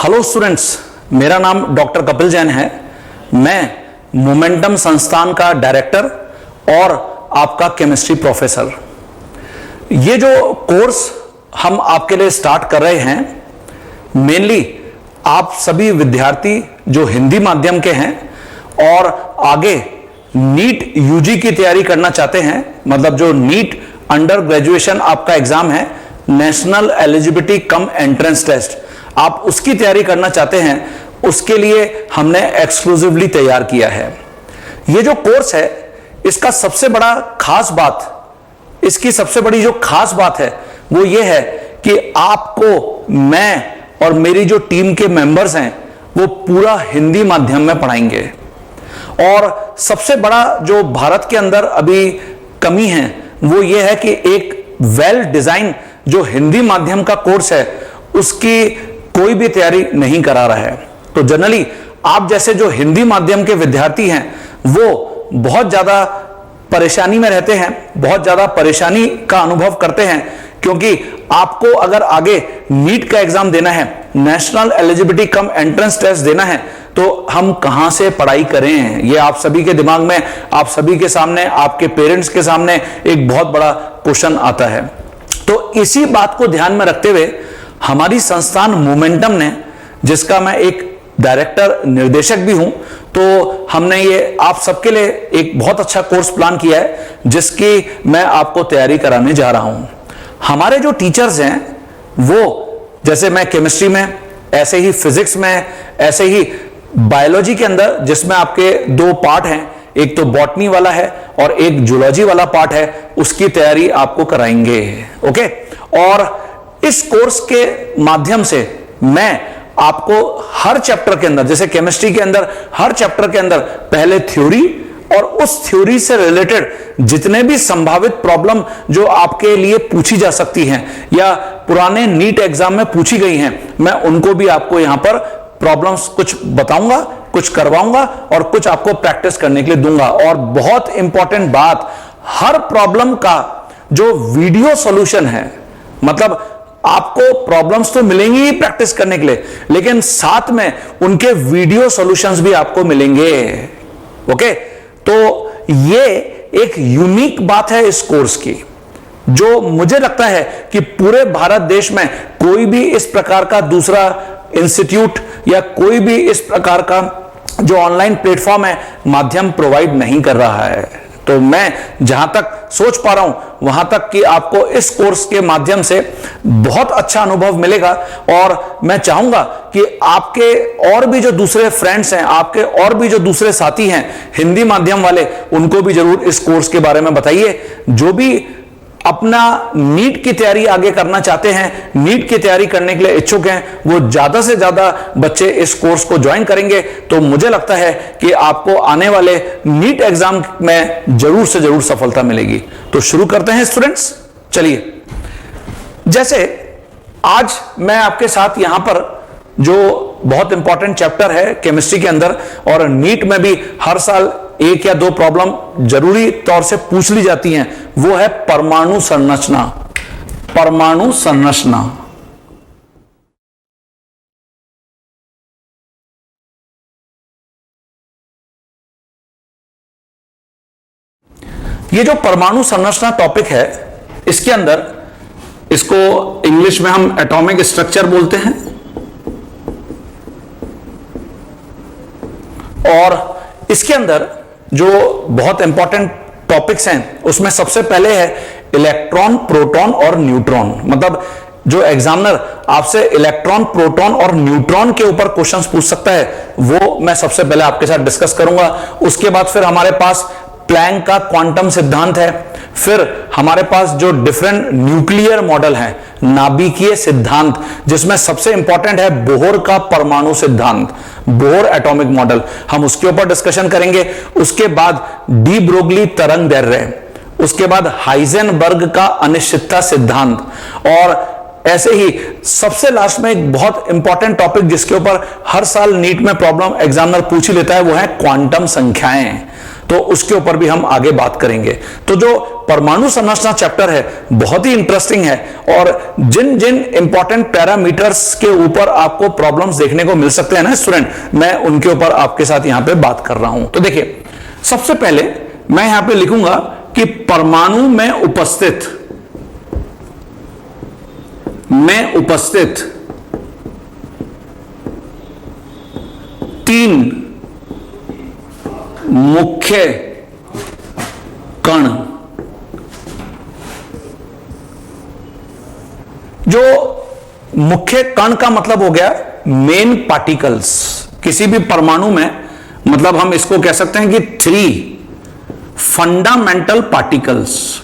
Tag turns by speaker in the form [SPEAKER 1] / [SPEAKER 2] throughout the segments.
[SPEAKER 1] Hello students, मेरा नाम doctor Kapil Jain है। मैं मोमेंटम संस्थान का डायरेक्टर और आपका केमिस्ट्री प्रोफेसर। ये जो कोर्स हम आपके लिए स्टार्ट कर रहे हैं, मेनली आप सभी विद्यार्थी जो हिंदी माध्यम के हैं और आगे नीट यूजी की तैयारी करना चाहते हैं, मतलब जो नीट अंडर ग्रेजुएशन आपका एग्जाम है, national eligibility cum entrance test, आप उसकी तैयारी करना चाहते हैं, उसके लिए हमने एक्सक्लूसिवली तैयार किया है। ये जो कोर्स है, इसका सबसे बड़ा खास बात, इसकी सबसे बड़ी जो खास बात है वो ये है कि आपको मैं और मेरी जो टीम के मेंबर्स हैं वो पूरा हिंदी माध्यम में पढ़ाएंगे। और सबसे बड़ा जो भारत के अंदर अभी कमी है वो ये है कि एक वेल डिजाइन जो हिंदी माध्यम का कोर्स है उसकी कोई भी तैयारी नहीं करा रहा है। तो जनरली आप जैसे जो हिंदी माध्यम के विद्यार्थी हैं वो बहुत ज्यादा परेशानी में रहते हैं, बहुत ज्यादा परेशानी का अनुभव करते हैं, क्योंकि आपको अगर आगे नीट का एग्जाम देना है, national eligibility cum entrance test देना है, तो हम कहां से पढ़ाई करें, ये आप सभी के दिमाग में, आप सभी के सामने, आपके पेरेंट्स के सामने एक बहुत बड़ा क्वेश्चन आता है। तो इसी बात को ध्यान में रखते हुए हमारी संस्थान मोमेंटम ने, जिसका मैं एक डायरेक्टर निर्देशक भी हूं, तो हमने ये आप सबके लिए एक बहुत अच्छा कोर्स प्लान किया है जिसकी मैं आपको तैयारी कराने जा रहा हूं। हमारे जो टीचर्स हैं वो, जैसे मैं केमिस्ट्री में, ऐसे ही फिजिक्स में, ऐसे ही बायोलॉजी के अंदर, जिसमें आपके दो पार्ट हैं, एक तो बॉटनी वाला है और एक जूलॉजी वाला पार्ट है, उसकी तैयारी आपको कराएंगे। ओके, और इस कोर्स के माध्यम से मैं आपको हर चैप्टर के अंदर, जैसे केमिस्ट्री के अंदर हर चैप्टर के अंदर पहले थ्योरी और उस थ्योरी से रिलेटेड जितने भी संभावित प्रॉब्लम जो आपके लिए पूछी जा सकती हैं या पुराने नीट एग्जाम में पूछी गई हैं, मैं उनको भी आपको यहां पर प्रॉब्लम्स कुछ बताऊंगा, कुछ करवाऊंगा और कुछ आपको प्रैक्टिस करने के लिए दूंगा। और बहुत इंपॉर्टेंट बात, हर प्रॉब्लम का जो वीडियो सॉल्यूशन है, मतलब आपको प्रॉब्लम्स तो मिलेंगी ही प्रैक्टिस करने के लिए, लेकिन साथ में उनके वीडियो सॉल्यूशंस भी आपको मिलेंगे। ओके, तो ये एक यूनिक बात है इस कोर्स की, जो मुझे लगता है कि पूरे भारत देश में कोई भी इस प्रकार का दूसरा इंस्टीट्यूट या कोई भी इस प्रकार का जो ऑनलाइन प्लेटफॉर्म है, माध्यम प्रोवाइड नहीं कर रहा है। तो मैं जहां तक सोच पा रहा हूं वहां तक कि आपको इस कोर्स के माध्यम से बहुत अच्छा अनुभव मिलेगा। और मैं चाहूंगा कि आपके और भी जो दूसरे फ्रेंड्स हैं, आपके और भी जो दूसरे साथी हैं हिंदी माध्यम वाले, उनको भी जरूर इस कोर्स के बारे में बताइए। जो भी अपना नीट की तैयारी आगे करना चाहते हैं, नीट की तैयारी करने के लिए इच्छुक हैं, वो ज्यादा से ज्यादा बच्चे इस कोर्स को ज्वाइन करेंगे तो मुझे लगता है कि आपको आने वाले नीट एग्जाम में जरूर से जरूर सफलता मिलेगी। तो शुरू करते हैं स्टूडेंट्स, चलिए। जैसे आज मैं आपके साथ यहां पर जो बहुत इंपॉर्टेंट चैप्टर है केमिस्ट्री के अंदर, और नीट में भी हर साल एक या दो प्रॉब्लम जरूरी तौर से पूछ ली जाती हैं, वो है परमाणु संरचना। परमाणु संरचना, ये जो परमाणु संरचना टॉपिक है, इसके अंदर, इसको इंग्लिश में हम एटॉमिक स्ट्रक्चर बोलते हैं, और इसके अंदर जो बहुत इंपॉर्टेंट टॉपिक्स हैं उसमें सबसे पहले है इलेक्ट्रॉन, प्रोटॉन और न्यूट्रॉन। मतलब जो एग्जामिनर आपसे इलेक्ट्रॉन, प्रोटॉन और न्यूट्रॉन के ऊपर क्वेश्चंस पूछ सकता है, वो मैं सबसे पहले आपके साथ डिस्कस करूंगा। उसके बाद फिर हमारे पास प्लैंक का क्वांटम सिद्धांत है, फिर हमारे पास जो डिफरेंट न्यूक्लियर मॉडल है, नाभिकीय सिद्धांत, जिसमें सबसे इंपॉर्टेंट है बोहर का परमाणु सिद्धांत, बोहर एटॉमिक मॉडल, हम उसके ऊपर डिस्कशन करेंगे। उसके बाद डी ब्रोगली तरंग दैर्ध्य, उसके बाद हाइजेनबर्ग का अनिश्चितता सिद्धांत, और ऐसे ही सबसे लास्ट में एक बहुत इंपॉर्टेंट टॉपिक जिसके ऊपर हर साल नीट में प्रॉब्लम एग्जामिनर पूछ ही लेता है, वो है क्वांटम संख्याएं। तो उसके ऊपर भी हम आगे बात करेंगे। तो जो परमाणु संरचना चैप्टर है बहुत ही इंटरेस्टिंग है, और जिन जिन इंपॉर्टेंट पैरामीटर्स के ऊपर आपको प्रॉब्लम्स देखने को मिल सकते हैं ना स्टूडेंट, मैं उनके ऊपर आपके साथ यहां पे बात कर रहा हूं। तो देखिए, सबसे पहले मैं यहां पे लिखूंगा कि परमाणु में उपस्थित 3 मुख्य कण। जो मुख्य कण का मतलब हो गया मेन पार्टिकल्स। किसी भी परमाणु में मतलब हम इसको कह सकते हैं कि 3 fundamental particles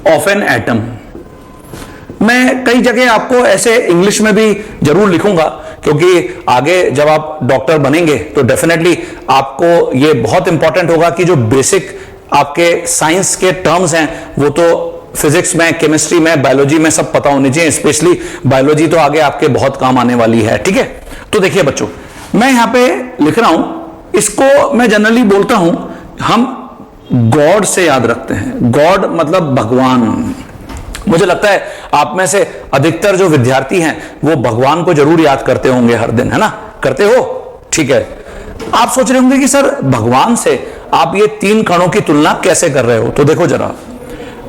[SPEAKER 1] of an atom. मैं कई जगह आपको ऐसे इंग्लिश में भी जरूर लिखूंगा, क्योंकि आगे जब आप डॉक्टर बनेंगे तो डेफिनेटली आपको ये बहुत इंपॉर्टेंट होगा कि जो बेसिक आपके साइंस के टर्म्स हैं वो तो फिजिक्स में, केमिस्ट्री में, बायोलॉजी में सब पता होनी चाहिए। स्पेशली बायोलॉजी तो आगे आपके बहुत काम आने वाली है, ठीक है। तो देखिए बच्चों, मैं यहां पे लिख रहा हूं, इसको मैं जनरली बोलता हूं, हम गॉड से याद रखते हैं। गॉड मतलब भगवान। मुझे लगता है आप में से अधिकतर जो विद्यार्थी हैं वो भगवान को जरूर याद करते होंगे हर दिन, है ना? करते हो? ठीक है। आप सोच रहे होंगे कि सर भगवान से आप ये 3 कणों की तुलना कैसे कर रहे हो? तो देखो जरा,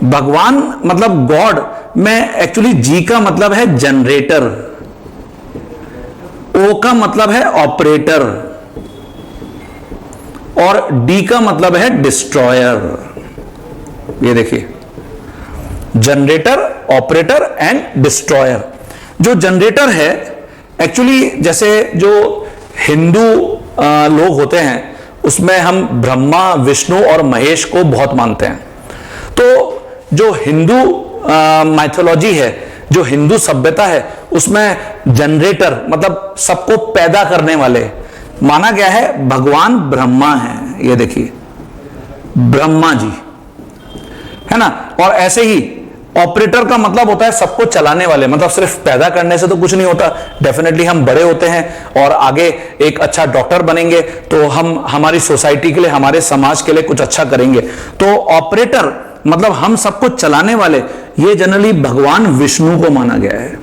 [SPEAKER 1] भगवान मतलब गॉड में एक्चुअली जी का मतलब है जनरेटर, ओ का मतलब है ऑपरेटर, और डी का मतलब है डिस्ट्रॉयर। ये देखिए, जनरेटर, ऑपरेटर एंड डिस्ट्रॉयर। जो जनरेटर है एक्चुअली, जैसे जो हिंदू लोग होते हैं उसमें हम ब्रह्मा, विष्णु और महेश को बहुत मानते हैं। तो जो हिंदू माइथोलॉजी है, जो हिंदू सभ्यता है, उसमें जनरेटर मतलब सबको पैदा करने वाले माना गया है भगवान ब्रह्मा है। ये देखिए, ब्रह्मा जी, है ना? और ऐसे ही ऑपरेटर का मतलब होता है सबको चलाने वाले, मतलब सिर्फ पैदा करने से तो कुछ नहीं होता। डेफिनेटली हम बड़े होते हैं और आगे एक अच्छा डॉक्टर बनेंगे तो हम हमारी सोसाइटी के लिए, हमारे समाज के लिए कुछ अच्छा करेंगे। तो ऑपरेटर मतलब हम सबको चलाने वाले, ये जनरली भगवान विष्णु को माना गया है,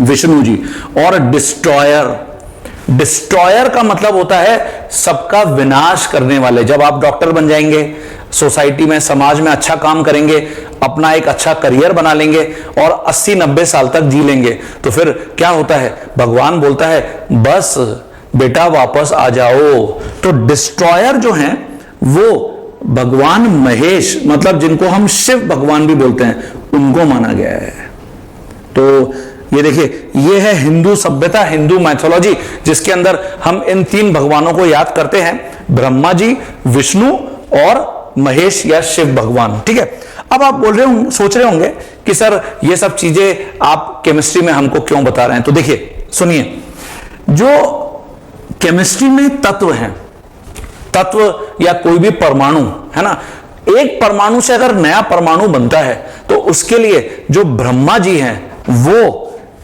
[SPEAKER 1] विष्णु जी। और डिस्ट्रॉयर, डिस्ट्रॉयर का मतलब होता है सबका विनाश करने वाले। जब आप डॉक्टर बन जाएंगे, सोसाइटी में, समाज में अच्छा काम करेंगे, अपना एक अच्छा करियर बना लेंगे और 80-90 साल तक जी लेंगे, तो फिर क्या होता है? भगवान बोलता है बस बेटा वापस आ जाओ। तो डिस्ट्रॉयर जो हैं वो भगवान महेश, मतलब जिनको हम शिव भगवान भी बोलते हैं, उनको माना गया है। तो ये देखिए, ये है हिंदू सभ्यता, हिंदू मैथोलॉजी, जिसके अंदर हम इन 3 भगवानों को याद करते हैं, ब्रह्मा जी, विष्णु और महेश या शिव भगवान, ठीक है। अब आप बोल रहे होंगे, सोच रहे होंगे कि सर ये सब चीजें आप केमिस्ट्री में हमको क्यों बता रहे हैं? तो देखिए, सुनिए, जो केमिस्ट्री में तत्व हैं, तत्व या कोई भी परमाणु, है ना, एक परमाणु से अगर नया परमाणु बनता है तो उसके लिए जो ब्रह्मा जी हैं वो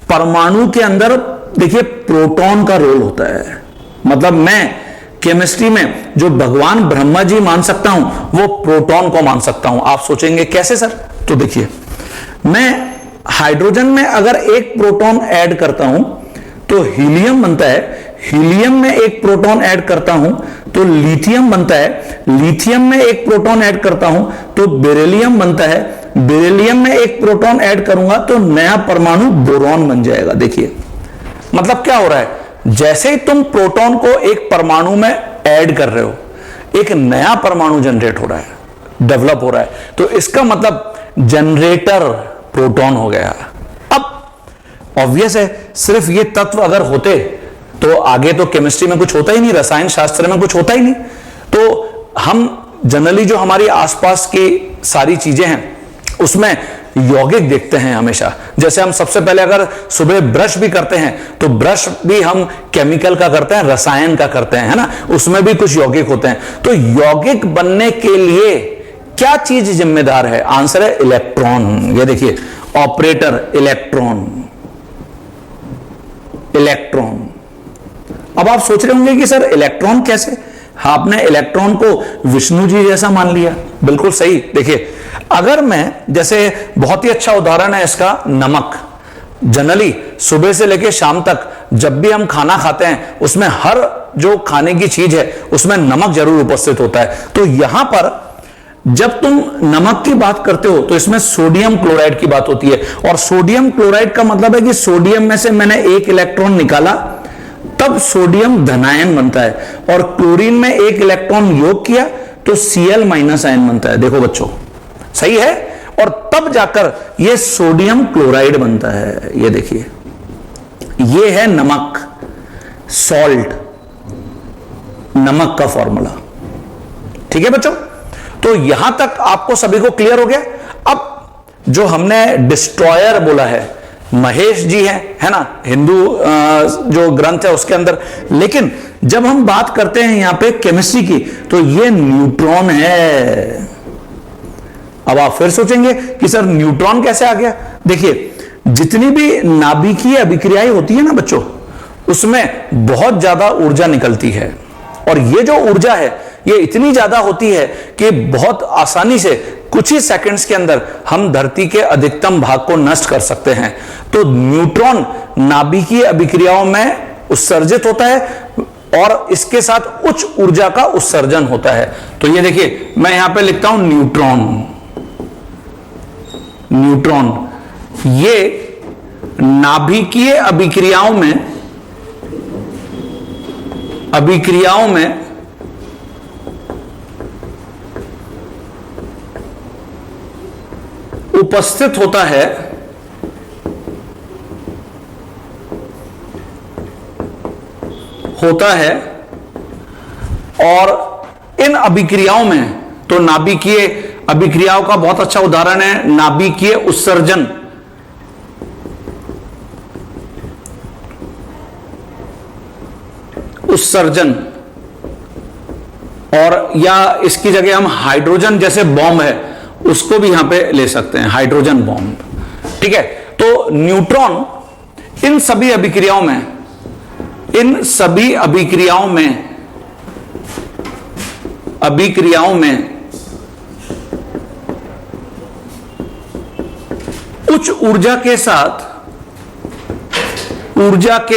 [SPEAKER 1] परमाणु के अंदर, देखिए, प्रोटॉन का रोल होता है। मतलब मैं केमिस्ट्री में जो भगवान ब्रह्मा जी मान सकता हूं वो प्रोटॉन को मान सकता हूं। आप सोचेंगे कैसे सर? तो देखिए, मैं हाइड्रोजन में अगर एक प्रोटॉन ऐड करता हूं तो हीलियम बनता है, हीलियम में एक प्रोटॉन ऐड करता हूं तो लिथियम बनता है, लिथियम में एक प्रोटॉन ऐड करता हूं तो बेरिलियम बनता है, बेरिलियम में एक प्रोटॉन ऐड करूंगा तो नया परमाणु बोरॉन बन जाएगा। देखिए, मतलब क्या हो रहा है? जैसे ही तुम प्रोटॉन को एक परमाणु में ऐड कर रहे हो, एक नया परमाणु जनरेट हो रहा है, डेवलप हो रहा है। तो इसका मतलब जनरेटर प्रोटॉन हो गया। अब ऑब्वियस है, सिर्फ ये तत्व अगर होते तो आगे तो केमिस्ट्री में कुछ होता ही नहीं, रसायन शास्त्र में कुछ होता ही नहीं। तो हम जनरली जो हमारी आसपास की सारी चीजें हैं उसमें यौगिक देखते हैं हमेशा। जैसे हम सबसे पहले अगर सुबह ब्रश भी करते हैं तो ब्रश भी हम केमिकल का करते हैं, रसायन का करते हैं, है ना, उसमें भी कुछ यौगिक होते हैं। तो यौगिक बनने के लिए क्या चीज जिम्मेदार है? आंसर है इलेक्ट्रॉन। ये देखिए, ऑपरेटर इलेक्ट्रॉन, इलेक्ट्रॉन। अब आप सोच रहे होंगे कि सर इलेक्ट्रॉन कैसे? आपने इलेक्ट्रॉन को विष्णु जी जैसा मान लिया। बिल्कुल सही। देखिए, अगर मैं, जैसे बहुत ही अच्छा उदाहरण है इसका नमक। जनरली सुबह से लेकर शाम तक जब भी हम खाना खाते हैं उसमें हर जो खाने की चीज है उसमें नमक जरूर उपस्थित होता है। तो यहां पर जब तुम नमक की बात करते हो तो इसमें सोडियम क्लोराइड की बात होती है, और सोडियम क्लोराइड का मतलब है कि सोडियम में से मैंने एक इलेक्ट्रॉन निकाला तब सोडियम धनायन बनता है, और क्लोरीन में एक इलेक्ट्रॉन योग किया तो Cl माइनस आयन बनता है। देखो बच्चों, सही है। और तब जाकर यह सोडियम क्लोराइड बनता है। ये देखिए, यह है नमक, सॉल्ट, नमक का फॉर्मूला। ठीक है बच्चों, तो यहां तक आपको सभी को क्लियर हो गया। अब जो हमने डिस्ट्रॉयर बोला है, महेश जी है ना, हिंदू जो ग्रंथ है उसके अंदर, लेकिन जब हम बात करते हैं यहां पे केमिस्ट्री की तो ये न्यूट्रॉन है। अब आप फिर सोचेंगे कि सर न्यूट्रॉन कैसे आ गया? देखिए, जितनी भी नाभिकीय अभिक्रियाएं होती है ना बच्चों, उसमें बहुत ज्यादा ऊर्जा निकलती है, और ये जो ऊर्जा है ये इतनी ज्यादा होती है कि बहुत आसानी से कुछ ही सेकंड्स के अंदर हम धरती के अधिकतम भाग को नष्ट कर सकते हैं। तो न्यूट्रॉन नाभिकीय अभिक्रियाओं में उत्सर्जित होता है और इसके साथ उच्च ऊर्जा का उत्सर्जन होता है। तो ये देखिए, मैं यहां पे लिखता हूं न्यूट्रॉन। न्यूट्रॉन ये नाभिकीय अभिक्रियाओं में उपस्थित होता है और इन अभिक्रियाओं में, तो नाभिकीय अभिक्रियाओं का बहुत अच्छा उदाहरण है नाभिकीय उत्सर्जन। और या इसकी जगह हम हाइड्रोजन, जैसे बॉम्ब है उसको भी यहां पे ले सकते हैं, हाइड्रोजन बॉम्ब। ठीक है, तो न्यूट्रॉन इन सभी अभिक्रियाओं में उच्च ऊर्जा के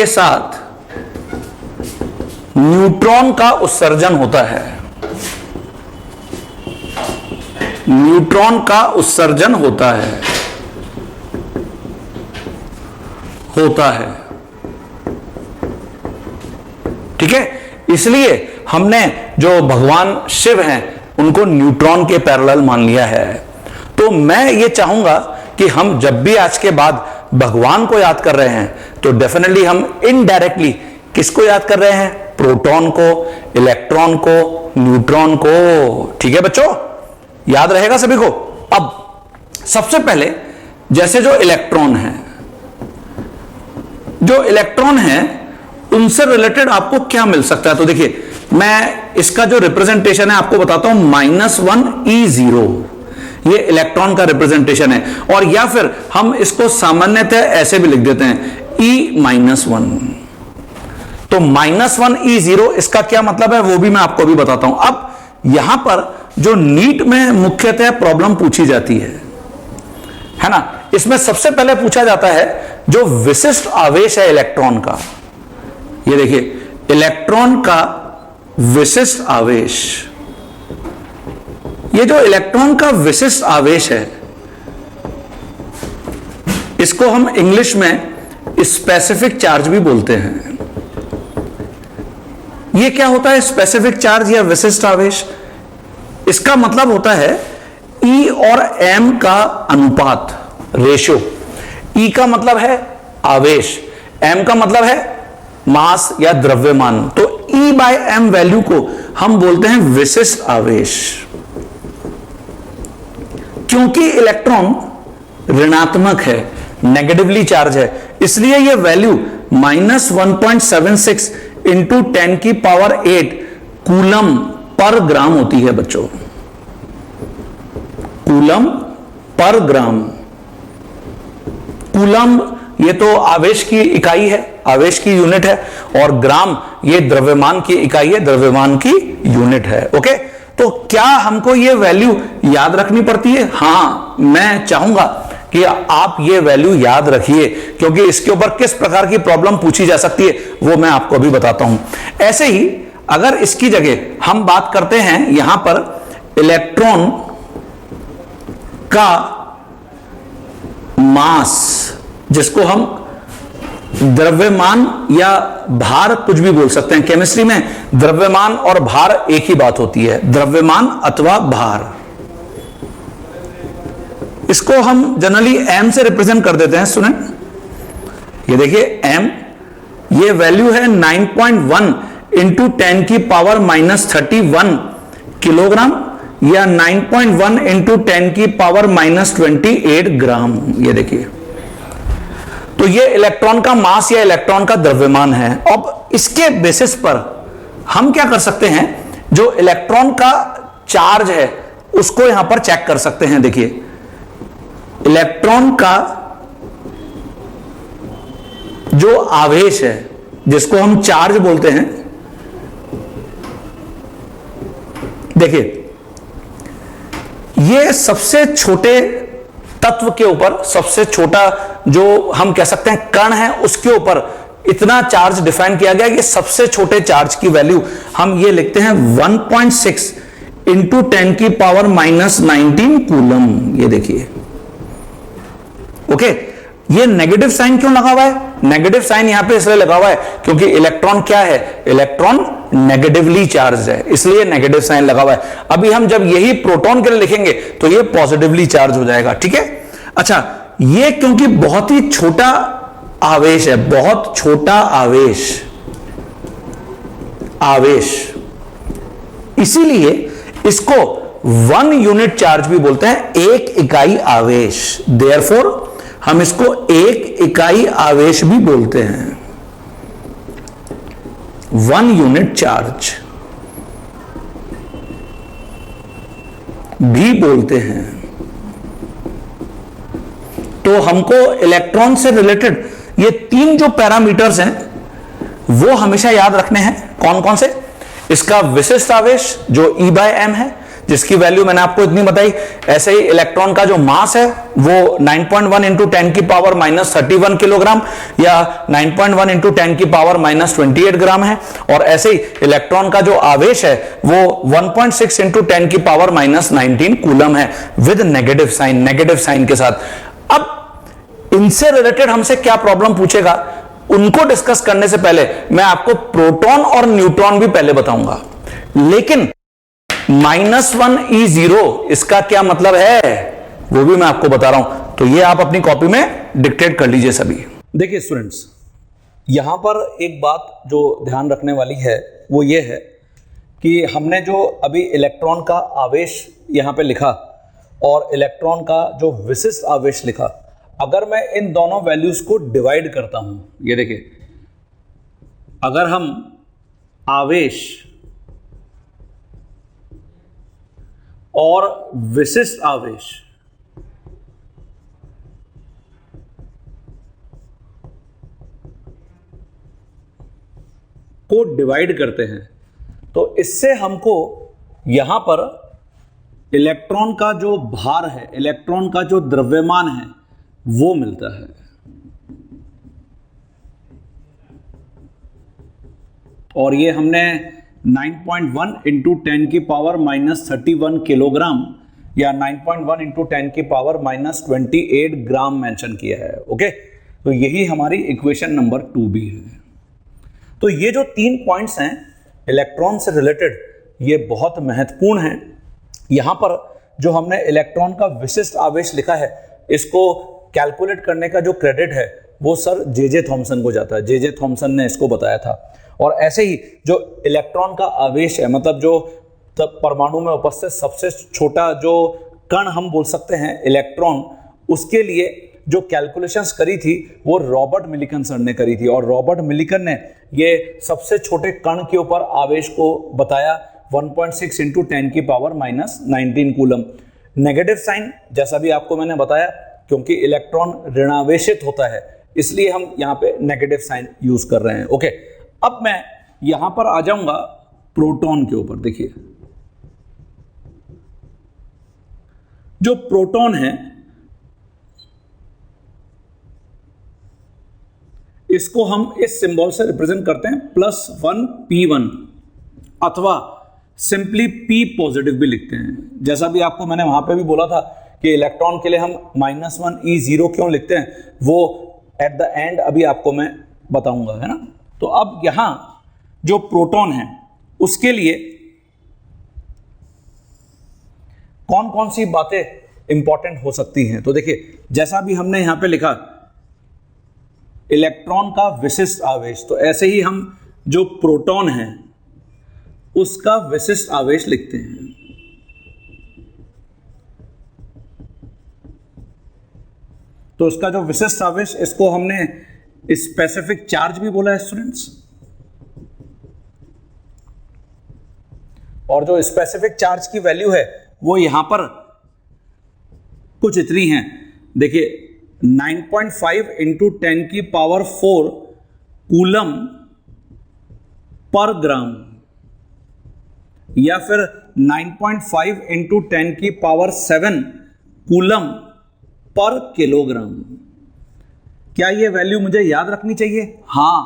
[SPEAKER 1] साथ न्यूट्रॉन का उत्सर्जन होता है। न्यूट्रॉन का उत्सर्जन होता है। ठीक है, इसलिए हमने जो भगवान शिव हैं उनको न्यूट्रॉन के पैरेलल मान लिया है। तो मैं ये चाहूंगा कि हम जब भी आज के बाद भगवान को याद कर रहे हैं तो डेफिनेटली हम इनडायरेक्टली किसको याद कर रहे हैं? प्रोटॉन को, इलेक्ट्रॉन को, न्यूट्रॉन को। ठीक है बच्चों, याद रहेगा सभी को। अब सबसे पहले जैसे जो इलेक्ट्रॉन है उनसे रिलेटेड आपको क्या मिल सकता है? तो देखिए, मैं इसका जो रिप्रेजेंटेशन है आपको बताता हूं, -1 E0 ये इलेक्ट्रॉन का रिप्रेजेंटेशन है, और या फिर हम इसको सामान्यतः ऐसे भी लिख देते हैं E-1। तो -1 E0 इसका क्या मतलब है वो भी मैं आपको भी बताता हूं। अब यहां पर जो नीट में मुख्यतः प्रॉब्लम पूछी जाती है ना, इसमें सबसे पहले पूछा जाता है जो विशिष्ट आवेश है इलेक्ट्रॉन का। ये देखिए, इलेक्ट्रॉन का विशिष्ट आवेश, ये जो इलेक्ट्रॉन का विशिष्ट आवेश है इसको हम इंग्लिश में स्पेसिफिक चार्ज भी बोलते हैं। ये क्या होता है स्पेसिफिक चार्ज या विशिष्ट आवेश? इसका मतलब होता है E और M का अनुपात, रेशियो। E का मतलब है आवेश, M का मतलब है मास या द्रव्यमान। तो E/M वैल्यू को हम बोलते हैं विशिष्ट आवेश। क्योंकि इलेक्ट्रॉन ऋणात्मक है, नेगेटिवली चार्ज है, इसलिए यह वैल्यू -1.76 इंटू 10⁸ कूलम पर ग्राम होती है बच्चों। कूलम पर ग्राम। कूलम ये तो आवेश की इकाई है, आवेश की यूनिट है, और ग्राम ये द्रव्यमान की इकाई है, द्रव्यमान की यूनिट है। ओके, तो क्या हमको ये वैल्यू याद रखनी पड़ती है? हाँ, मैं चाहूंगा कि आप ये वैल्यू याद रखिए, क्योंकि इसके ऊपर किस प्रकार की प्रॉब्लम पूछी जा सकती है वो मैं आपको अभी बताता हूं। ऐसे ही अगर इसकी जगह हम बात करते हैं यहां पर इलेक्ट्रॉन का मास, जिसको हम द्रव्यमान या भार कुछ भी बोल सकते हैं। केमिस्ट्री में द्रव्यमान और भार एक ही बात होती है, द्रव्यमान अथवा भार। इसको हम जनरली m से रिप्रेजेंट कर देते हैं स्टूडेंट। ये देखिए m, ये वैल्यू है 9.1 इंटू 10 की पावर माइनस 31 किलोग्राम, या 9.1 इंटू 10 की पावर माइनस 28 ग्राम। ये देखिए, तो ये इलेक्ट्रॉन का मास या इलेक्ट्रॉन का द्रव्यमान है। अब इसके बेसिस पर हम क्या कर सकते हैं, जो इलेक्ट्रॉन का चार्ज है उसको यहां पर चेक कर सकते हैं। देखिए, इलेक्ट्रॉन का जो आवेश है, जिसको हम चार्ज बोलते हैं, देखिए ये सबसे छोटे तत्व के ऊपर, सबसे छोटा जो हम कह सकते हैं कण है, उसके ऊपर इतना चार्ज डिफाइन किया गया कि सबसे छोटे चार्ज की वैल्यू हम ये लिखते हैं 1.6 इंटू 10 की पावर माइनस 19 कूलम। ये देखिए, ओके, ये नेगेटिव साइन क्यों लगा हुआ है? नेगेटिव साइन यहां पे इसलिए लगा हुआ है क्योंकि इलेक्ट्रॉन क्या है, इलेक्ट्रॉन नेगेटिवली चार्ज है, इसलिए नेगेटिव साइन लगा हुआ है। अभी हम जब यही प्रोटॉन के लिए लिखेंगे तो ये पॉजिटिवली चार्ज हो जाएगा। ठीक है, अच्छा, ये क्योंकि बहुत ही छोटा आवेश है, बहुत छोटा आवेश, इसीलिए इसको 1 यूनिट चार्ज भी बोलते हैं, एक इकाई आवेश। देयरफॉर हम इसको एक इकाई आवेश भी बोलते हैं, 1 यूनिट चार्ज भी बोलते हैं। तो हमको इलेक्ट्रॉन से रिलेटेड ये 3 जो पैरामीटर्स हैं वो हमेशा याद रखने हैं। कौन कौन से? इसका विशिष्ट आवेश जो E/m है, जिसकी वैल्यू मैंने आपको इतनी बताई। ऐसे ही इलेक्ट्रॉन का जो मास है वो 9.1 इंटू 10 की पावर माइनस 31 किलोग्राम या 9.1 इंटू 10 की पावर माइनस 28 ग्राम है। और ऐसे ही इलेक्ट्रॉन का जो आवेश है वो 1.6 इंटू 10 की पावर माइनस 19 कूलम है, विद नेगेटिव साइन के साथ। अब इनसे रिलेटेड हमसे क्या प्रॉब्लम पूछेगा, उनको डिस्कस करने से पहले मैं आपको प्रोटॉन और न्यूट्रॉन भी पहले बताऊंगा। लेकिन -1E0 इसका क्या मतलब है वो भी मैं आपको बता रहा हूं, तो ये आप अपनी कॉपी में डिक्टेट कर लीजिए सभी। देखिए स्टूडेंट्स, यहां पर एक बात जो ध्यान रखने वाली है वो ये है कि हमने जो अभी इलेक्ट्रॉन का आवेश यहां पे लिखा और इलेक्ट्रॉन का जो विशिष्ट आवेश लिखा, अगर मैं इन दोनों वैल्यूज को डिवाइड करता हूं, ये देखिए, अगर हम आवेश और विशिष्ट आवेश को डिवाइड करते हैं तो इससे हमको यहां पर इलेक्ट्रॉन का जो भार है, इलेक्ट्रॉन का जो द्रव्यमान है वो मिलता है। और ये हमने 9.1 इंटू 10 की पावर माइनस 31 किलोग्राम या 9.1 इंटू 10 की पावर माइनस 28 ग्राम मेंशन किया है। ओके, तो यही हमारी इक्वेशन नंबर 2 भी है। तो ये जो 3 पॉइंट्स हैं इलेक्ट्रॉन से रिलेटेड, ये बहुत महत्वपूर्ण हैं। यहां पर जो हमने इलेक्ट्रॉन का विशिष्ट आवेश लिखा है, इसको कैलकुलेट करने का जो क्रेडिट है वो सर जे थॉमसन को जाता है। जे थॉमसन ने इसको बताया था। और ऐसे ही जो इलेक्ट्रॉन का आवेश है, मतलब जो परमाणु में उपस्थित सबसे छोटा जो कण हम बोल सकते हैं इलेक्ट्रॉन, उसके लिए जो कैलकुलेशंस करी थी वो रॉबर्ट मिलिकन सर ने करी थी। और रॉबर्ट मिलिकन ने ये सबसे छोटे कण के ऊपर आवेश को बताया 1.6 इंटू 10 की power minus 19 coulomb. Negative sign, जैसा भी आपको मैंने बताया, क्योंकि इलेक्ट्रॉन ऋणावेशित होता है, इसलिए हम यहां पे नेगेटिव साइन यूज कर रहे हैं। ओके, अब मैं यहां पर आ जाऊंगा प्रोटॉन के ऊपर। देखिए, जो प्रोटॉन है इसको हम इस सिंबल से रिप्रेजेंट करते हैं +1p1, अथवा सिंपली p पॉजिटिव भी लिखते हैं। जैसा भी आपको मैंने वहां पे भी बोला था कि इलेक्ट्रॉन के लिए हम -1e0 क्यों लिखते हैं, वो एट द एंड अभी आपको मैं बताऊंगा, है ना। तो अब यहां जो प्रोटॉन है उसके लिए कौन कौन सी बातें इंपॉर्टेंट हो सकती हैं। तो देखिए, जैसा भी हमने यहां पे लिखा इलेक्ट्रॉन का विशिष्ट आवेश, तो ऐसे ही हम जो प्रोटॉन है उसका विशिष्ट आवेश लिखते हैं। तो उसका जो विशिष्ट आवेश, इसको हमने स्पेसिफिक चार्ज भी बोला है स्टूडेंट्स। और जो स्पेसिफिक चार्ज की वैल्यू है वो यहां पर कुछ इतनी है। देखिए, 9.5 इंटू 10 की पावर 4 कूलम पर ग्राम, या फिर 9.5 इंटू 10 की पावर 7 कूलम पर किलोग्राम। क्या ये वैल्यू मुझे याद रखनी चाहिए? हां,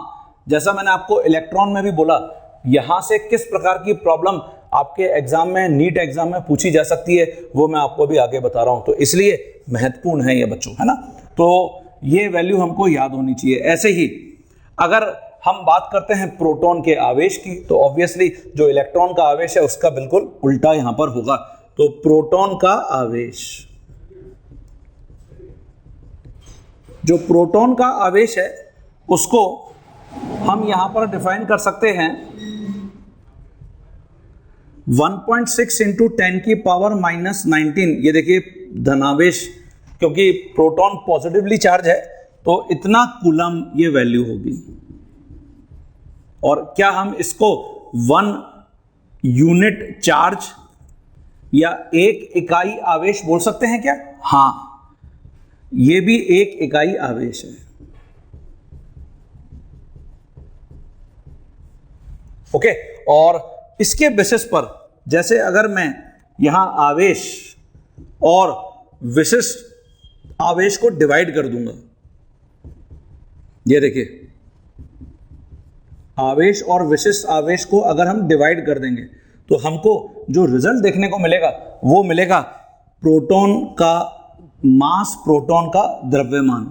[SPEAKER 1] जैसा मैंने आपको इलेक्ट्रॉन में भी बोला, यहां से किस प्रकार की प्रॉब्लम आपके एग्जाम में, नीट एग्जाम में पूछी जा सकती है, वो मैं आपको भी आगे बता रहा हूं। तो इसलिए महत्वपूर्ण है ये बच्चों, है ना। तो ये वैल्यू हमको याद होनी चाहिए। ऐसे ही अगर हम बात करते हैं प्रोटॉन के आवेश की, तो ऑब्वियसली जो इलेक्ट्रॉन का आवेश है उसका बिल्कुल उल्टा यहां पर होगा। तो प्रोटॉन का आवेश, जो प्रोटॉन का आवेश है उसको हम यहां पर डिफाइन कर सकते हैं 1.6 इंटू 10 की पावर -19। ये देखिए धनावेश, क्योंकि प्रोटॉन पॉजिटिवली चार्ज है तो इतना कूलम ये वैल्यू होगी। और क्या हम इसको 1 यूनिट चार्ज या 1 इकाई आवेश बोल सकते हैं क्या? हां, ये भी 1 इकाई आवेश है। ओके, और इसके बेसिस पर, जैसे अगर मैं यहां आवेश और विशिष्ट आवेश को डिवाइड कर दूंगा, ये देखिए आवेश और विशिष्ट आवेश को अगर हम डिवाइड कर देंगे तो हमको जो रिजल्ट देखने को मिलेगा वो मिलेगा प्रोटॉन का मास, प्रोटॉन का द्रव्यमान।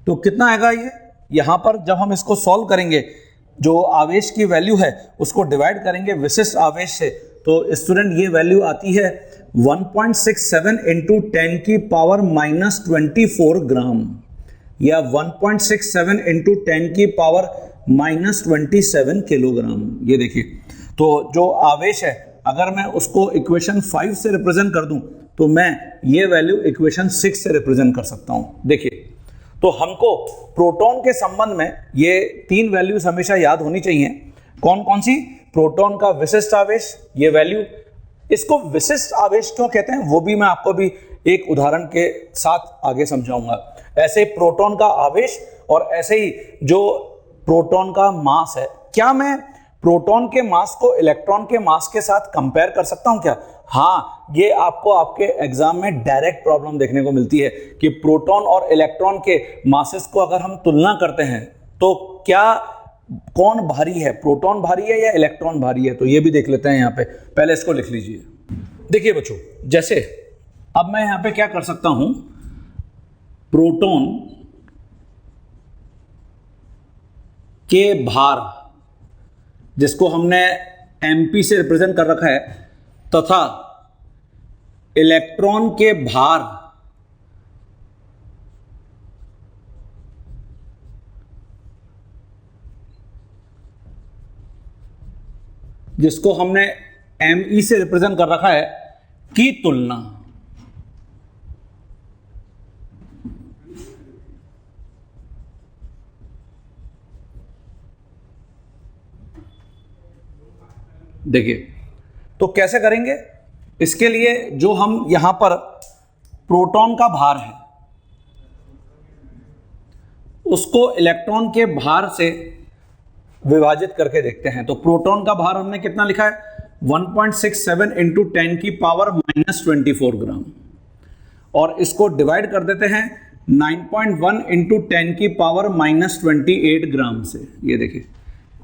[SPEAKER 1] तो कितना आएगा ये? यहां पर जब हम इसको सॉल्व करेंगे, जो आवेश की वैल्यू है उसको डिवाइड करेंगे विशिष्ट आवेश से, तो स्टूडेंट ये वैल्यू आती है 1.67 इंटू 10 की पावर -24 ग्राम, या 1.67 इंटू 10 की पावर -27 किलोग्राम। ये देखिए, तो जो आवेश है अगर मैं उसको इक्वेशन 5 से रिप्रेजेंट कर दूं तो मैं ये वैल्यू इक्वेशन 6 से रिप्रेजेंट कर सकता हूं। देखिए, तो हमको प्रोटॉन के संबंध में ये 3 वैल्यूज हमेशा याद होनी चाहिए। कौन कौन सी? प्रोटॉन का विशिष्ट आवेश, ये वैल्यू। इसको विशिष्ट आवेश क्यों कहते हैं वो भी मैं आपको भी एक उदाहरण के साथ आगे समझाऊंगा। ऐसे ही प्रोटॉन का आवेश और ऐसे ही जो प्रोटॉन का मास है। क्या मैं प्रोटॉन के मास को इलेक्ट्रॉन के मास के साथ कंपेयर कर सकता हूं क्या? हाँ, ये आपको आपके एग्जाम में डायरेक्ट प्रॉब्लम देखने को मिलती है कि प्रोटॉन और इलेक्ट्रॉन के मासेस को अगर हम तुलना करते हैं तो क्या कौन भारी है, प्रोटॉन भारी है या इलेक्ट्रॉन भारी है? तो ये भी देख लेते हैं यहां पे। पहले इसको लिख लीजिए। देखिए बच्चों, जैसे अब मैं यहां पे क्या कर सकता हूं, प्रोटॉन के भार, जिसको हमने एमपी से रिप्रेजेंट कर रखा है, तथा इलेक्ट्रॉन के भार जिसको हमने एमई से रिप्रेजेंट कर रखा है की तुलना। देखिए, तो कैसे करेंगे? इसके लिए जो हम यहां पर प्रोटॉन का भार है उसको इलेक्ट्रॉन के भार से विभाजित करके देखते हैं। तो प्रोटॉन का भार हमने कितना लिखा है? 1.67 इंटू 10 की पावर -24 ग्राम, और इसको डिवाइड कर देते हैं 9.1 इंटू 10 की पावर -28 ग्राम से। ये देखिए,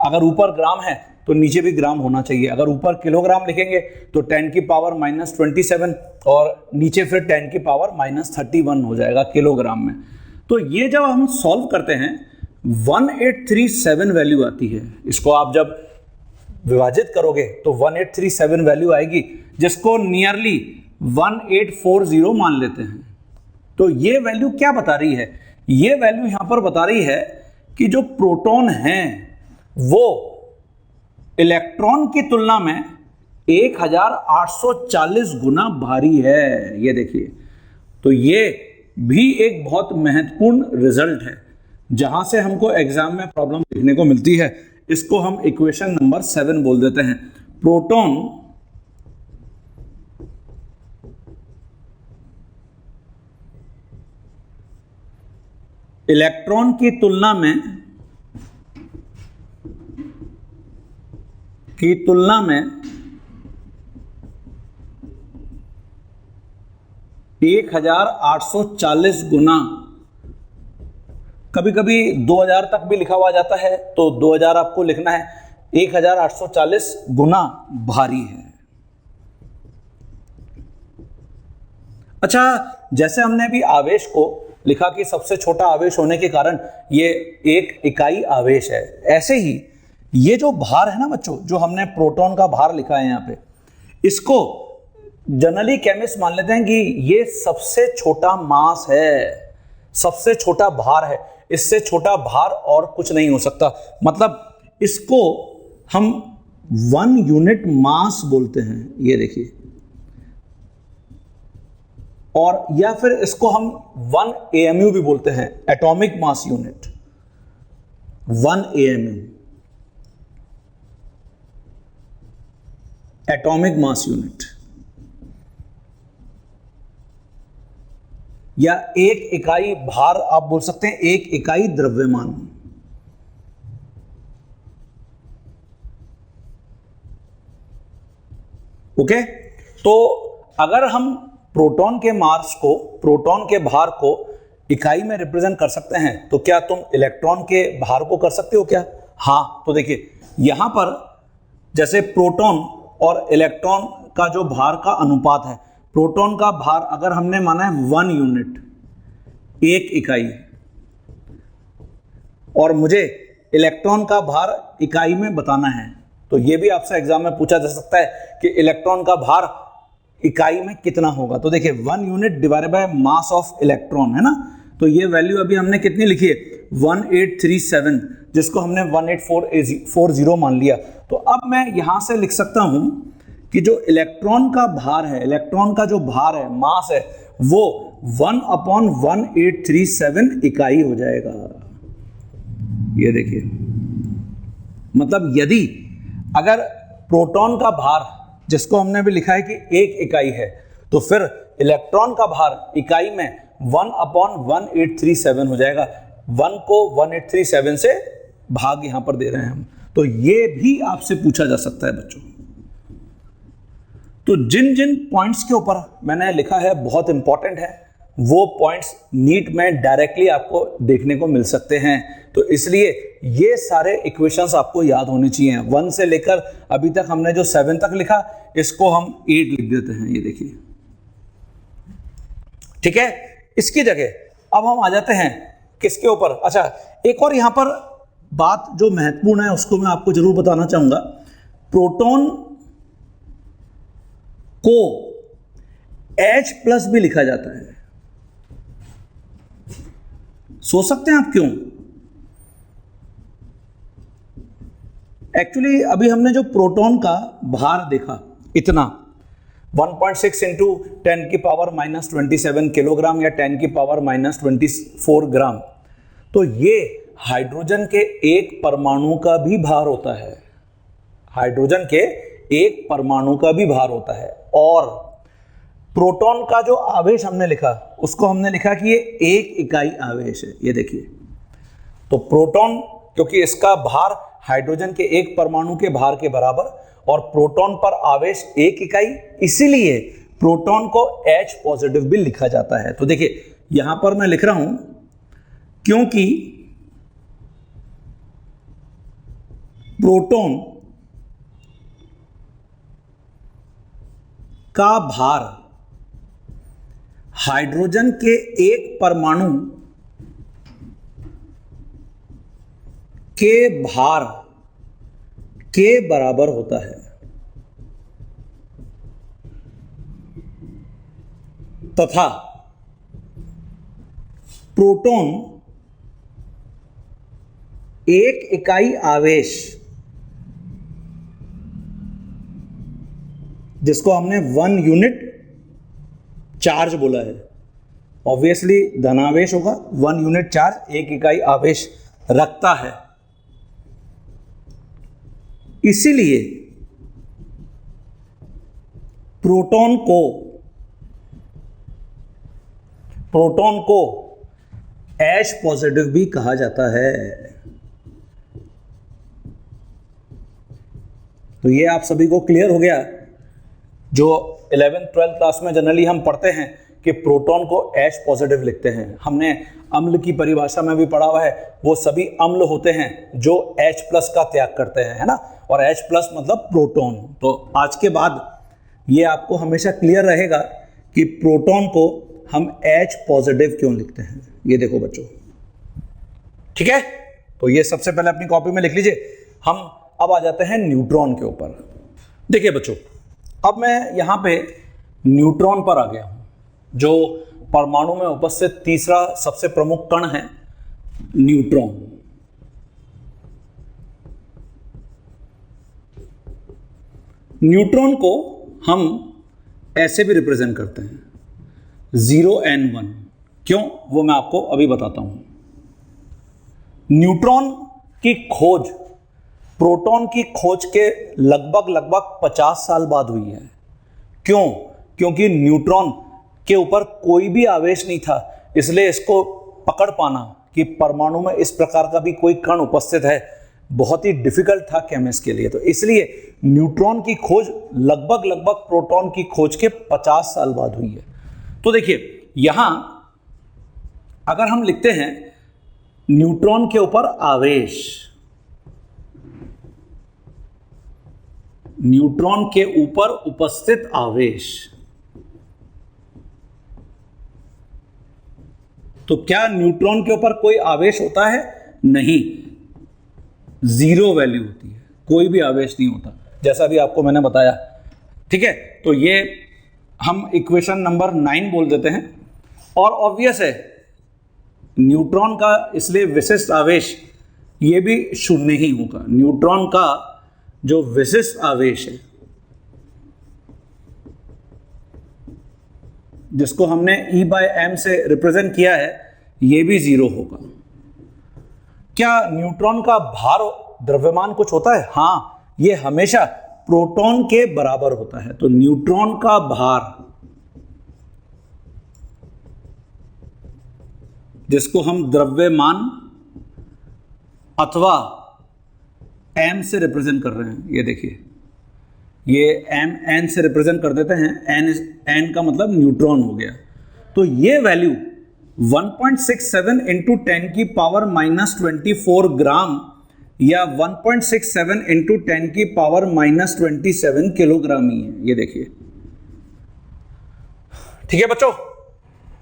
[SPEAKER 1] अगर ऊपर ग्राम है तो नीचे भी ग्राम होना चाहिए। अगर ऊपर किलोग्राम लिखेंगे तो 10 की पावर -27 और नीचे फिर 10 की पावर -31 हो जाएगा किलोग्राम में। तो ये जब हम सॉल्व करते हैं 1837 वैल्यू आती है। इसको आप जब विभाजित करोगे तो 1837 वैल्यू आएगी, जिसको नियरली 1840 मान लेते हैं। तो ये वैल्यू क्या बता रही है? ये वैल्यू यहां पर बता रही है कि जो प्रोटॉन हैं वो इलेक्ट्रॉन की तुलना में 1840 गुना भारी है। ये देखिए, तो ये भी एक बहुत महत्वपूर्ण रिजल्ट है जहां से हमको एग्जाम में प्रॉब्लम देखने को मिलती है। इसको हम इक्वेशन नंबर 7 बोल देते हैं। प्रोटॉन इलेक्ट्रॉन की तुलना में 1840 गुना, कभी कभी 2000 तक भी लिखा हुआ जाता है, तो 2000 आपको लिखना है, 1840 गुना भारी है। अच्छा, जैसे हमने अभी आवेश को लिखा कि सबसे छोटा आवेश होने के कारण ये एक इकाई आवेश है, ऐसे ही ये जो भार है ना बच्चों, जो हमने प्रोटॉन का भार लिखा है यहां पे, इसको जनरली केमिस्ट मान लेते हैं कि ये सबसे छोटा मास है, सबसे छोटा भार है। इससे छोटा भार और कुछ नहीं हो सकता। मतलब इसको हम 1 यूनिट मास बोलते हैं। ये देखिए, और या फिर इसको हम 1 AMU भी बोलते हैं, atomic mass unit. 1 AMU atomic mass unit, या एक इकाई भार आप बोल सकते हैं, एक इकाई द्रव्यमान। ओके, तो अगर हम प्रोटॉन के मास को, प्रोटॉन के भार को इकाई में रिप्रेजेंट कर सकते हैं, तो क्या तुम इलेक्ट्रॉन के भार को कर सकते हो क्या? हाँ, तो देखिए यहां पर जैसे प्रोटॉन और इलेक्ट्रॉन का जो भार का अनुपात है, प्रोटॉन का भार अगर हमने माना है 1 यूनिट, एक इकाई, और मुझे इलेक्ट्रॉन का भार इकाई में बताना है, तो यह भी आपसे एग्जाम में पूछा जा सकता है कि इलेक्ट्रॉन का भार इकाई में कितना होगा। तो देखिए 1 unit divided by mass of electron है ना, तो ये वैल्यू अभी हमने कितनी लिखी है? 1837, जिसको हमने 1840 मान लिया। तो अब मैं यहां से लिख सकता हूं कि जो इलेक्ट्रॉन का भार है, इलेक्ट्रॉन का जो भार है, मास है, वो 1/1837 इकाई हो जाएगा। ये देखिए, मतलब यदि अगर प्रोटॉन का भार, जिसको हमने भी लिखा है कि एक इकाई है, तो फिर इलेक्ट्रॉन का भार इकाई में 1/1837 हो जाएगा। 1 को 1837 से भाग यहां पर दे रहे हैं हम, तो ये भी आपसे पूछा जा सकता है बच्चों। तो जिन जिन पॉइंट्स के ऊपर मैंने लिखा है बहुत इंपॉर्टेंट है, वो पॉइंट्स नीट में डायरेक्टली आपको देखने को मिल सकते हैं। तो इसलिए ये सारे इक्वेशंस आपको याद होने चाहिए। 1 से लेकर अभी तक हमने जो 7 तक लिखा, इसको हम 8 लिख देते हैं। ये देखिए, ठीक है। इसकी जगह अब हम आ जाते हैं किसके ऊपर? अच्छा, एक और यहां पर बात जो महत्वपूर्ण है उसको मैं आपको जरूर बताना चाहूंगा। प्रोटॉन को H+ भी लिखा जाता है। सोच सकते हैं आप क्यों? एक्चुअली अभी हमने जो प्रोटॉन का भार देखा, इतना 1.6 इंटू 10 की पावर -27 किलोग्राम या 10 की पावर -24 ग्राम, तो ये हाइड्रोजन के एक परमाणु का भी भार होता है। हाइड्रोजन के एक परमाणु का भी भार होता है। और प्रोटॉन का जो आवेश हमने लिखा उसको हमने लिखा कि ये एक इकाई आवेश है। ये देखिए, तो प्रोटॉन क्योंकि इसका भार हाइड्रोजन के एक परमाणु के भार के बराबर और प्रोटॉन पर आवेश एक इकाई, इसीलिए प्रोटॉन को H पॉजिटिव भी लिखा जाता है। तो देखिए यहां पर मैं लिख रहा हूं क्योंकि प्रोटॉन का भार हाइड्रोजन के एक परमाणु के भार के बराबर होता है, तथा प्रोटॉन एक इकाई आवेश जिसको हमने 1 यूनिट चार्ज बोला है, ऑब्वियसली धनावेश होगा, 1 यूनिट चार्ज एक इकाई आवेश रखता है। इसीलिए प्रोटॉन को H पॉजिटिव भी कहा जाता है। तो ये आप सभी को क्लियर हो गया। जो 11th 12th क्लास में जनरली हम पढ़ते हैं कि प्रोटॉन को H पॉजिटिव लिखते हैं, हमने अम्ल की परिभाषा में भी पढ़ा हुआ है, वो सभी अम्ल होते हैं जो H प्लस का त्याग करते हैं, है ना, और H प्लस मतलब प्रोटॉन। तो आज के बाद ये आपको हमेशा क्लियर रहेगा कि प्रोटॉन को हम H पॉजिटिव क्यों लिखते हैं। ये देखो बच्चों, ठीक है, तो ये सबसे पहले अपनी कॉपी में लिख लीजिए। हम अब आ जाते हैं न्यूट्रॉन के ऊपर। देखिए बच्चों, अब मैं यहां पे न्यूट्रॉन पर आ गया हूं, जो परमाणु में उपस्थित तीसरा सबसे प्रमुख कण है, न्यूट्रॉन। न्यूट्रॉन को हम ऐसे भी रिप्रेजेंट करते हैं 0n1। क्यों, वो मैं आपको अभी बताता हूं। न्यूट्रॉन की खोज प्रोटॉन की खोज के लगभग 50 साल बाद हुई है। क्यों? क्योंकि न्यूट्रॉन के ऊपर कोई भी आवेश नहीं था, इसलिए इसको पकड़ पाना कि परमाणु में इस प्रकार का भी कोई कण उपस्थित है बहुत ही डिफिकल्ट था केमिस्ट के लिए। तो इसलिए न्यूट्रॉन की खोज लगभग प्रोटॉन की खोज के 50 साल बाद हुई है। तो देखिए यहां अगर हम लिखते हैं न्यूट्रॉन के ऊपर आवेश, न्यूट्रॉन के ऊपर उपस्थित आवेश, तो क्या न्यूट्रॉन के ऊपर कोई आवेश होता है? नहीं, 0 वैल्यू होती है, कोई भी आवेश नहीं होता, जैसा भी आपको मैंने बताया। ठीक है, तो ये हम इक्वेशन नंबर 9 बोल देते हैं। और ऑब्वियस है न्यूट्रॉन का इसलिए विशिष्ट आवेश ये भी 0 ही होगा। न्यूट्रॉन का जो विशिष्ट आवेश है जिसको हमने E/m से रिप्रेजेंट किया है, ये भी 0 होगा। क्या न्यूट्रॉन का भार द्रव्यमान कुछ होता है? हाँ, ये हमेशा प्रोटॉन के बराबर होता है। तो न्यूट्रॉन का भार जिसको हम द्रव्यमान अथवा m से रिप्रेजेंट कर रहे हैं, ये देखिए ये n से रिप्रेजेंट कर देते हैं, n का मतलब न्यूट्रॉन हो गया। तो ये वैल्यू 1.67 इंटू 10 की पावर -24 ग्राम या 1.67 इंटू 10 की पावर -27 किलोग्राम ही है। ये देखिए, ठीक है बच्चों,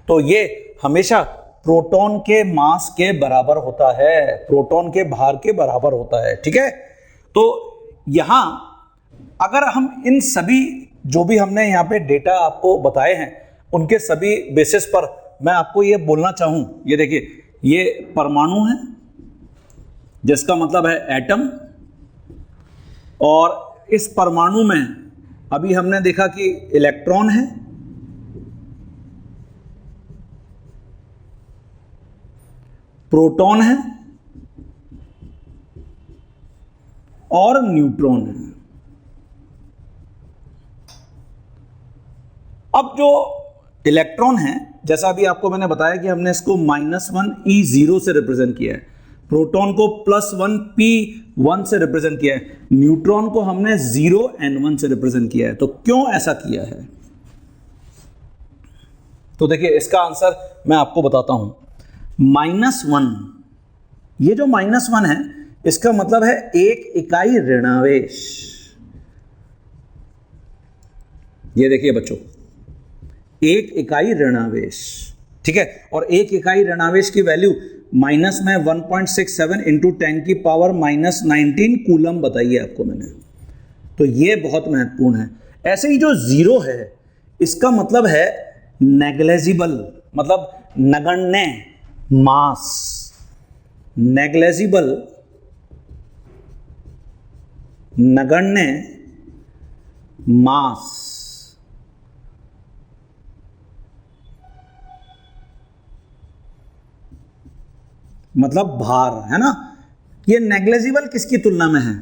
[SPEAKER 1] तो ये हमेशा प्रोटॉन के मास के बराबर होता है, प्रोटॉन के भार के बराबर होता है। ठीक है, तो यहां अगर हम इन सभी जो भी हमने यहां पे डेटा आपको बताए हैं उनके सभी बेसिस पर मैं आपको ये बोलना चाहूं, ये देखिए ये परमाणु है जिसका मतलब है एटम, और इस परमाणु में अभी हमने देखा कि इलेक्ट्रॉन है, प्रोटॉन है और न्यूट्रॉन है। अब जो इलेक्ट्रॉन है, जैसा अभी आपको मैंने बताया कि हमने इसको -1 E0 से रिप्रेजेंट किया है, प्रोटॉन को +1 P1 से रिप्रेजेंट किया है, न्यूट्रॉन को हमने 0 N1 से रिप्रेजेंट किया है। तो क्यों ऐसा किया है? तो देखिए इसका आंसर मैं आपको बताता हूं। -1, ये जो -1 है इसका मतलब है एक इकाई ऋणावेश। ये देखिए बच्चों, एक इकाई ऋणावेश, ठीक है। और एक इकाई ऋणावेश की वैल्यू माइनस में 1.67 इंटू 10⁻⁻19 कूलम बताइए आपको मैंने। तो ये बहुत महत्वपूर्ण है। ऐसे ही जो 0 है इसका मतलब है नेग्लेजिबल, मतलब नगण्य मास। नेग्लेजिबल, नगण्य मास, मतलब भार, है ना। ये नेग्लेजिबल किसकी तुलना में है?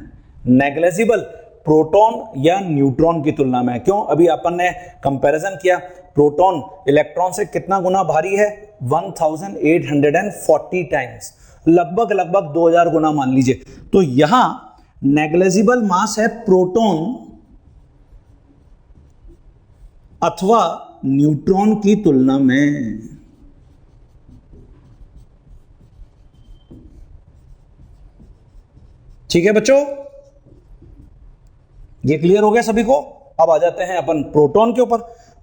[SPEAKER 1] नेग्लेजिबल प्रोटॉन या न्यूट्रॉन की तुलना में है। क्यों? अभी अपन ने कंपैरिजन किया, प्रोटॉन इलेक्ट्रॉन से कितना गुना भारी है? 1840 टाइम्स, लगभग 2000 गुना मान लीजिए। तो यहां नेग्लेजिबल मास है प्रोटॉन अथवा न्यूट्रॉन की तुलना में। ठीक है बच्चों, ये क्लियर हो गया सभी को। अब आ जाते हैं अपन प्रोटॉन के ऊपर।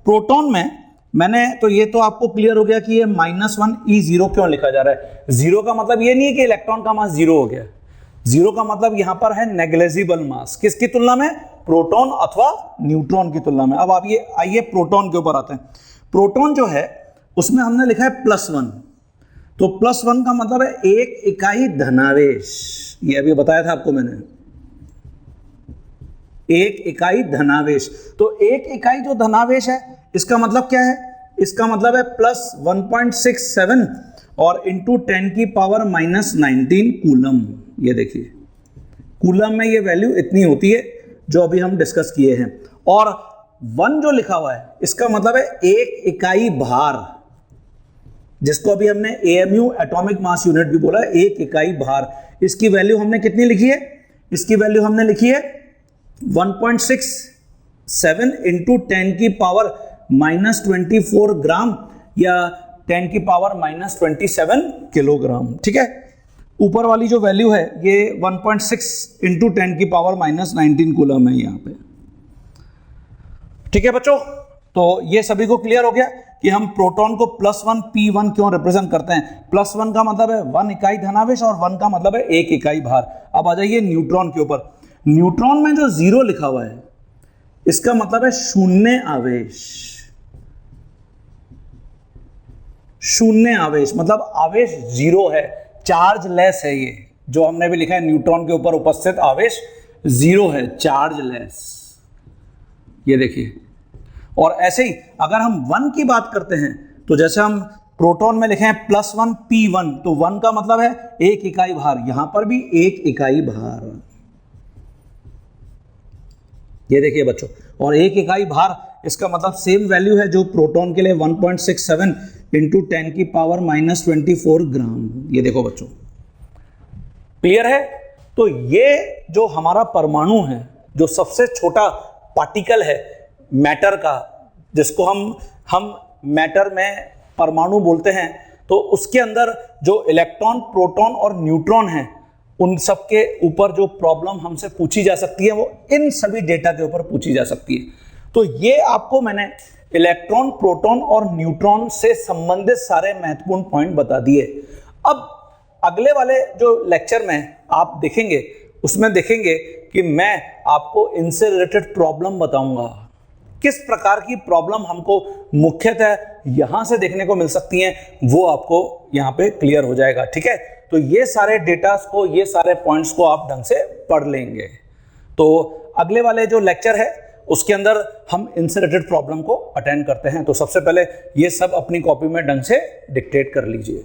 [SPEAKER 1] प्रोटॉन में मैंने तो ये तो आपको क्लियर हो गया कि ये -1 E0 क्यों लिखा जा रहा है। 0 का मतलब ये नहीं है कि इलेक्ट्रॉन का मास 0 हो गया। 0 का मतलब यहां पर है नेग्लेजिबल मास, किसकी तुलना में? प्रोटॉन अथवा न्यूट्रॉन की तुलना में। अब आप ये आइए प्रोटॉन के ऊपर आते हैं। प्रोटॉन जो है उसमें हमने लिखा है +1। तो +1 का मतलब है एक इकाई धनावेश। ये अभी बताया था आपको मैंने, एक इकाई धनावेश। तो एक इकाई जो धनावेश है इसका मतलब क्या है? इसका मतलब है +1.67 और इंटू 10⁻⁻19 कूलम। ये देखिए कूलम में ये वैल्यू इतनी होती है जो अभी हम डिस्कस किए हैं। और 1 जो लिखा हुआ है इसका मतलब है एक इकाई भार, जिसको अभी हमने AMU एटॉमिक मास यूनिट भी बोला है, एक इकाई भार। इसकी वैल्यू हमने कितनी लिखी है? इसकी वैल्यू हमने लिखी है 1.67 इंटू 10⁻⁻24 ग्राम या 10⁻⁻27 किलोग्राम। ठीक है, ऊपर वाली जो वैल्यू है ये 1.6 इंटू 10⁻⁻19 कूलम है यहाँ पे। ठीक है बच्चों, तो ये सभी को क्लियर हो गया कि हम प्रोटॉन को +1 P1 क्यों रिप्रेजेंट करते हैं। +1 का मतलब है 1 इकाई धनावेश और 1 का मतलब है एक इकाई भार। अब आ जाइए न्यूट्रॉन के ऊपर। न्यूट्रॉन में जो 0 लिखा हुआ है इसका मतलब है शून्य आवेश। शून्य आवेश मतलब आवेश 0 है, चार्ज लेस है। ये जो हमने भी लिखा है न्यूट्रॉन के ऊपर उपस्थित आवेश 0 है, चार्ज लेस। ये देखिए, और ऐसे ही अगर हम 1 की बात करते हैं तो जैसे हम प्रोटॉन में लिखे हैं +1 P1, तो 1 का मतलब है एक इकाई भार, यहां पर भी एक इकाई भार। ये देखिए बच्चों, और एक इकाई भार इसका मतलब सेम वैल्यू है जो प्रोटॉन के लिए 1.67 इंटू 10⁻⁻24 ग्राम। ये देखो बच्चों, क्लियर है। तो ये जो हमारा परमाणु है, जो सबसे छोटा पार्टिकल है मैटर का, जिसको हम मैटर में परमाणु बोलते हैं, तो उसके अंदर जो इलेक्ट्रॉन, प्रोटॉन और न्यूट्रॉन हैं, उन सब के ऊपर जो प्रॉब्लम हमसे पूछी जा सकती है वो इन सभी डेटा के ऊपर पूछी जा सकती है। तो ये आपको मैंने इलेक्ट्रॉन, प्रोटॉन और न्यूट्रॉन से संबंधित सारे महत्वपूर्ण पॉइंट बता दिए। अब अगले वाले जो लेक्चर में आप देखेंगे उसमें देखेंगे कि मैं आपको इनसे रिलेटेड प्रॉब्लम बताऊंगा। किस प्रकार की प्रॉब्लम हमको मुख्यतः यहां से देखने को मिल सकती हैं वो आपको यहां पे क्लियर हो जाएगा। ठीक है, तो ये सारे डेटास को, ये सारे पॉइंट्स को आप ढंग से पढ़ लेंगे। तो अगले वाले जो लेक्चर है उसके अंदर हम इनसे रिलेटेड प्रॉब्लम को अटेंड करते हैं। तो सबसे पहले ये सब अपनी कॉपी में ढंग से डिक्टेट कर लीजिए।